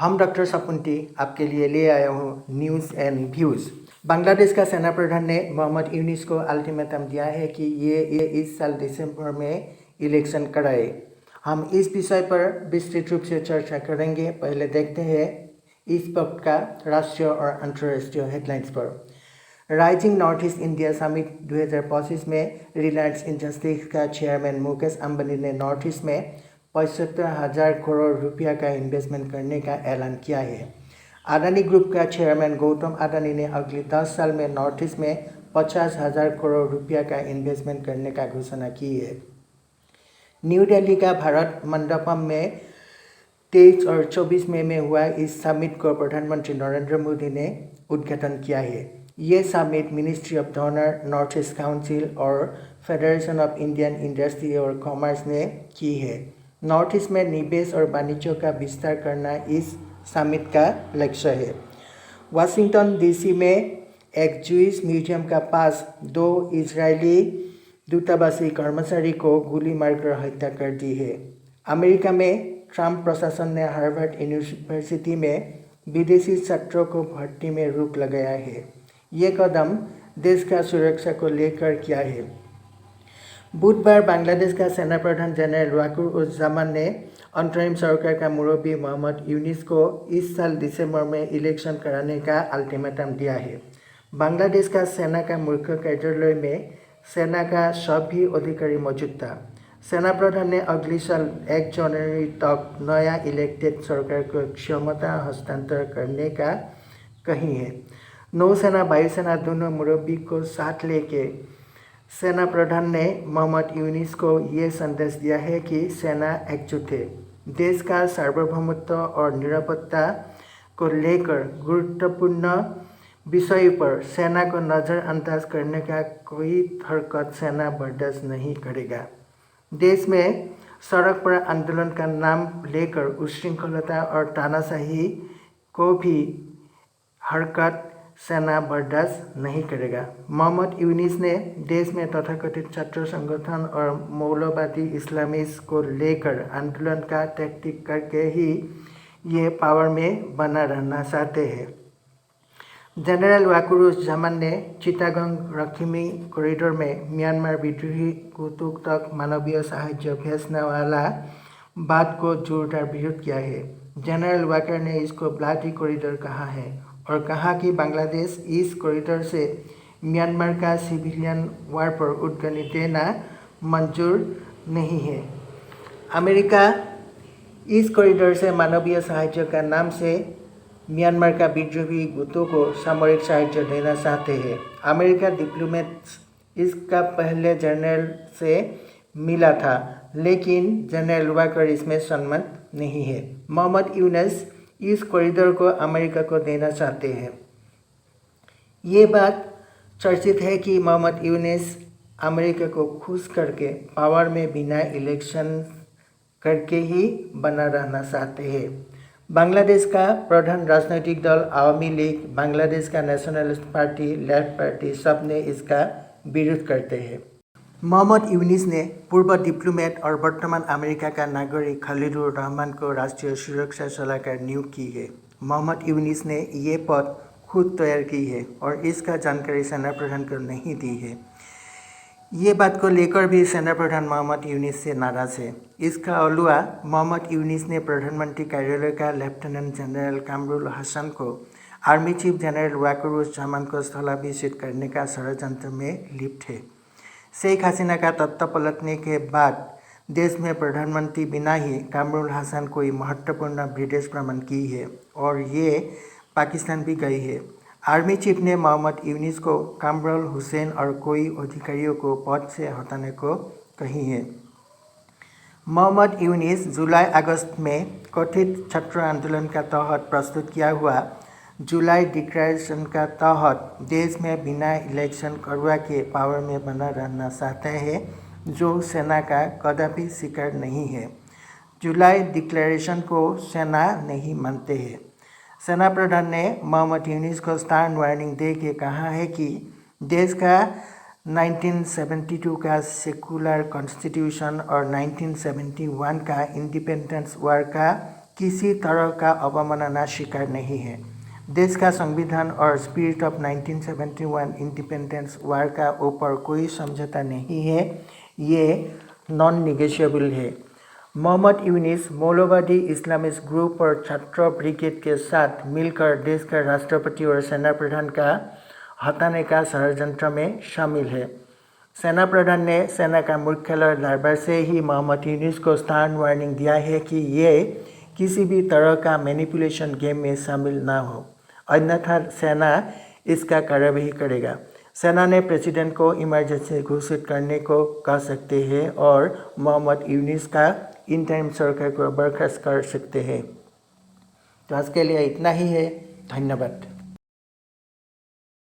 हम डॉक्टर सपुंटी आपके लिए ले आया हूँ न्यूज़ एंड व्यूज़। बांग्लादेश का सेना प्रधान ने मोहम्मद यूनिस को अल्टीमेटम दिया है कि ये इस साल दिसंबर में इलेक्शन कराए। हम इस विषय पर विस्तृत रूप से चर्चा करेंगे। पहले देखते हैं इस वक्त का राष्ट्रीय और अंतर्राष्ट्रीय हेडलाइंस पर। Rising north east India summit 2025 में रिलायंस इंडस्ट्रीज का चेयरमैन मुकेश अंबानी ने नॉर्थ ईस्ट में 75,000 करोड़ रुपया का इन्वेस्टमेंट करने का ऐलान किया है। अडानी ग्रुप का चेयरमैन गौतम अडानी ने अगले 10 साल में नॉर्थ ईस्ट में 50,000 करोड़ रुपया का इन्वेस्टमेंट करने का घोषणा की है। न्यू दिल्ली का भारत मंडपम में 23 और 24 मई में हुआ इस समिट को प्रधानमंत्री नरेंद्र मोदी ने उद्घाटन किया है। ये summit ministry of Donner, north east council और फेडरेशन ऑफ इंडियन इंडस्ट्री और कॉमर्स ने की है। नॉर्थ ईस्ट में निवेश और वाणिज्य का विस्तार करना इस समिट का लक्ष्य है। वाशिंगटन डीसी में एक जूइश म्यूजियम का पास 2 इजरायली दूतावासी कर्मचारी को गोली मारकर हत्या कर दी है। अमेरिका में ट्रंप प्रशासन ने हार्वर्ड यूनिवर्सिटी में विदेशी छात्रों को भर्ती में रोक लगाया है। ये कदम देश का सुरक्षा को लेकर किया है। बुधवार बांग्लादेश का सेना प्रधान जनरल वाकुरुज्जामान ने अंतरिम सरकार का मुरब्बी मोहम्मद यूनिस को इस साल दिसंबर में इलेक्शन कराने का अल्टीमेटम दिया है। बांग्लादेश का सेना का मुख्य कार्यालय में सेना का सभी अधिकारी मौजूद था। सेना प्रधान ने अगले साल 1 जनवरी तक नया इलेक्टेड सरकार को क्षमता हस्तांतर करने का कही है। नौसेना वायुसेना दोनों मुरब्बी को साथ लेके सेना प्रधान ने मोहम्मद यूनिस को ये संदेश दिया है कि सेना एकजुट है। देश का सार्वभौमत्व और निरापत्ता को लेकर गुरुत्वपूर्ण विषय पर सेना को नज़रअंदाज करने का कोई हरकत सेना बर्दाश्त नहीं करेगा। देश में सड़क पर आंदोलन का नाम लेकर उच्छृंखलता और तानाशाही को भी हरकत सेना बर्दाश्त नहीं करेगा। मोहम्मद यूनिस ने देश में तथाकथित छात्र संगठन और मौलवादी इस्लामिस्ट को लेकर आंदोलन का टैक्टिक करके ही ये पावर में बना रहना चाहते हैं। जनरल वाकुरुज्जामान ने चिटागंग रखिमी कॉरिडोर में म्यांमार विद्रोही गुटों तक मानवीय सहायता भेजने वाला बात को जोरदार विरोध किया है। जनरल वाकर ने इसको ब्लडी कॉरिडोर कहा है और कहा कि बांग्लादेश इस कॉरिडोर से म्यांमार का सिविलियन वार पर उद्गनी देना मंजूर नहीं है। अमेरिका इस कॉरिडोर से मानवीय सहायता का नाम से म्यांमार का विद्रोही गुटों को सामरिक सहायता देना चाहते हैं। अमेरिका डिप्लोमेट्स इसका पहले जनरल से मिला था, लेकिन जनरल वाकर इसमें सम्मत नहीं है। मोहम्मद यूनिस इस कॉरिडोर को अमेरिका को देना चाहते हैं। ये बात चर्चित है कि मोहम्मद यूनिस अमेरिका को खुश करके पावर में बिना इलेक्शन करके ही बना रहना चाहते हैं। बांग्लादेश का प्रधान राजनीतिक दल आवामी लीग, बांग्लादेश का नेशनलिस्ट पार्टी, लेफ्ट पार्टी सब ने इसका विरोध करते हैं। मोहम्मद यूनिस ने पूर्व डिप्लोमेट और वर्तमान अमेरिका का नागरिक खलीलुर रहमान को राष्ट्रीय सुरक्षा सलाहकार नियुक्त की है। मोहम्मद यूनिस ने ये पद खुद तैयार की है और इसका जानकारी सेना प्रधान को नहीं दी है। ये बात को लेकर भी सेना प्रधान मोहम्मद यूनिस से नाराज है। इसका अलावा मोहम्मद यूनिस ने प्रधानमंत्री कार्यालय का लेफ्टिनेंट जनरल कामरुल हसन को आर्मी चीफ जनरल वाकुरुज्जामान को स्थलाभिषिक्त करने का षड्यंत्र में लिप्त है। शेख हसीना का तख्ता पलटने के बाद देश में प्रधानमंत्री बिना ही कामरुल हसन कोई महत्वपूर्ण विदेश भ्रमण की है और ये पाकिस्तान भी गई है। आर्मी चीफ ने मोहम्मद यूनिस को कामरुल हुसैन और कोई अधिकारियों को पद से हटाने को कही है। मोहम्मद यूनिस जुलाई-अगस्त में कथित छात्र आंदोलन का तहत प्रस्तुत किया हुआ जुलाई डिक्लेरेशन का तहत देश में बिना इलेक्शन करवा के पावर में बना रहना चाहते हैं, जो सेना का कदापि स्वीकार नहीं है। जुलाई डिक्लेरेशन को सेना नहीं मानते हैं। सेना प्रधान ने मोहम्मद यूनिस को स्टर्न वार्निंग दे के कहा है कि देश का 1972 का सेकुलर कॉन्स्टिट्यूशन और 1971 का इंडिपेंडेंस वार का किसी तरह का अवमानना शिकार नहीं है। देश का संविधान और स्पिरिट ऑफ 1971 इंडिपेंडेंस वार का ऊपर कोई समझौता नहीं है, ये नॉन निगेशिएबल है। मोहम्मद यूनिस मौलवादी इस्लामिस्ट ग्रुप और छात्र ब्रिगेड के साथ मिलकर देश का राष्ट्रपति और सेना प्रधान का हटाने का षड्यंत्र में शामिल है। सेना प्रधान ने सेना का मुख्यालय लारबार से ही मोहम्मद यूनिस को स्टर्न वार्निंग दिया है कि ये किसी भी तरह का मैनिपुलेशन गेम में शामिल ना हो, अन्यथा सेना इसका कार्रवाई करेगा। सेना ने प्रेसिडेंट को इमरजेंसी घोषित करने को कह सकते हैं और मोहम्मद यूनिस का इंटरिम सरकार को बर्खास्त कर सकते हैं। तो आज के लिए इतना ही है। धन्यवाद।